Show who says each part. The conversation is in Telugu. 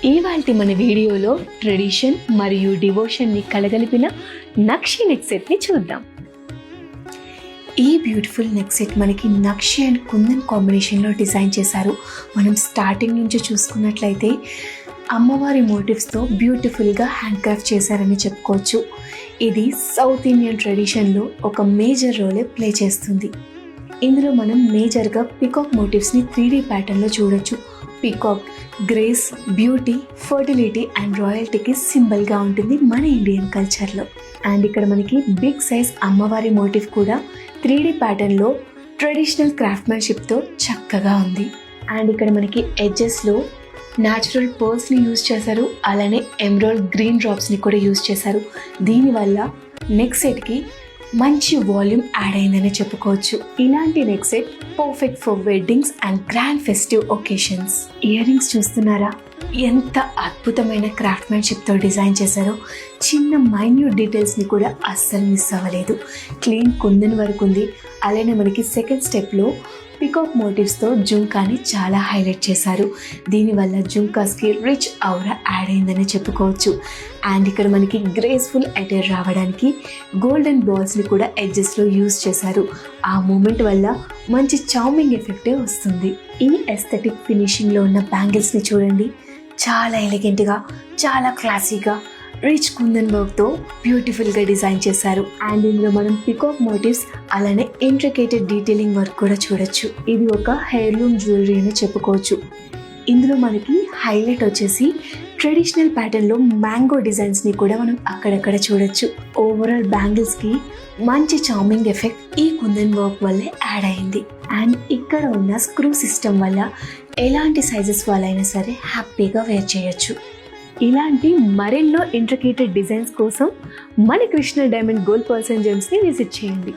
Speaker 1: ఇవాల్టి మన వీడియోలో ట్రెడిషన్ మరియు డివోషన్ని కలగలిపిన నక్షి నెక్ సెట్ని చూద్దాం. ఈ బ్యూటిఫుల్ నెక్ సెట్ మనకి నక్షి అండ్ కుందన్ కాంబినేషన్లో డిజైన్ చేశారు. మనం స్టార్టింగ్ నుంచి చూసుకున్నట్లయితే అమ్మవారి మోటివ్స్తో బ్యూటిఫుల్గా హ్యాండ్ క్రాఫ్ట్ చేశారని చెప్పుకోవచ్చు. ఇది సౌత్ ఇండియన్ ట్రెడిషన్లో ఒక మేజర్ రోలే ప్లే చేస్తుంది. ఇందులో మనం మేజర్గా పికాక్ మోటివ్స్ని 3D ప్యాటర్న్లో చూడొచ్చు. Peacock grace, beauty, fertility and రాయల్టీకి సింబల్గా ఉంటుంది మన ఇండియన్ కల్చర్లో. అండ్ ఇక్కడ మనకి బిగ్ సైజ్ అమ్మవారి మోటివ్ కూడా 3D ప్యాటర్న్లో ట్రెడిషనల్ క్రాఫ్ట్మెన్షిప్తో చక్కగా ఉంది. అండ్ ఇక్కడ మనకి ఎడ్జెస్లో న్యాచురల్ పర్ల్స్ని యూజ్ చేశారు, అలానే ఎమరాల్డ్ గ్రీన్ డ్రాప్స్ని కూడా యూజ్ చేశారు. దీనివల్ల నెక్ సెట్కి మంచి వాల్యూమ్ యాడ్ అయిందని చెప్పుకోవచ్చు. ఇలాంటి neck set perfect for weddings and grand festive occasions. Ear rings చూస్తున్నారా, ఎంత అద్భుతమైన క్రాఫ్ట్మెన్షిప్తో డిజైన్ చేశారో. చిన్న మైన్యూట్ డీటెయిల్స్ని కూడా అస్సలు మిస్ అవ్వలేదు. క్లీన్ కుందన్ వరకు ఉంది. అలానే మనకి సెకండ్ స్టెప్లో పికాక్ మోటివ్స్తో జుంకాని చాలా హైలైట్ చేశారు. దీనివల్ల జుంకాస్కి రిచ్ ఔరా యాడ్ అయిందని చెప్పుకోవచ్చు. అండ్ ఇక్కడ మనకి గ్రేస్ఫుల్ అటైర్ రావడానికి గోల్డెన్ బాల్స్ని కూడా ఎడ్జెస్లో యూజ్ చేశారు. ఆ మూమెంట్ వల్ల మంచి చార్మింగ్ ఎఫెక్టే వస్తుంది. ఈ ఎస్థెటిక్ ఫినిషింగ్లో ఉన్న బ్యాంగిల్స్ని చూడండి, చాలా ఎలిగెంట్గా, చాలా క్లాసీగా రిచ్ కుందన్ వర్క్తో బ్యూటిఫుల్గా డిజైన్ చేశారు. అండ్ ఇందులో మనం పికాక్ మోటివ్స్ అలానే ఇంట్రికేటెడ్ డీటెయిలింగ్ వర్క్ కూడా చూడొచ్చు. ఇది ఒక హెయిర్లూమ్ జ్యువెలరీ అని చెప్పుకోవచ్చు. ఇందులో మనకి హైలైట్ వచ్చేసి ట్రెడిషనల్ ప్యాటర్న్లో మ్యాంగో డిజైన్స్ని కూడా మనం అక్కడక్కడ చూడొచ్చు. ఓవరాల్ బ్యాంగిల్స్కి మంచి చార్మింగ్ ఎఫెక్ట్ ఈ కుందన్ వర్క్ వల్లే యాడ్ అయింది. అండ్ ఇక్కడ ఉన్న స్క్రూ సిస్టమ్ వల్ల ఎలాంటి సైజెస్ వాళ్ళైనా సరే హ్యాపీగా వేర్ చేయొచ్చు. ఇలాంటి మరెన్నో ఇంట్రికేటెడ్ డిజైన్స్ కోసం మన Krishna diamond gold pearls and జెమ్స్ని విజిట్ చేయండి.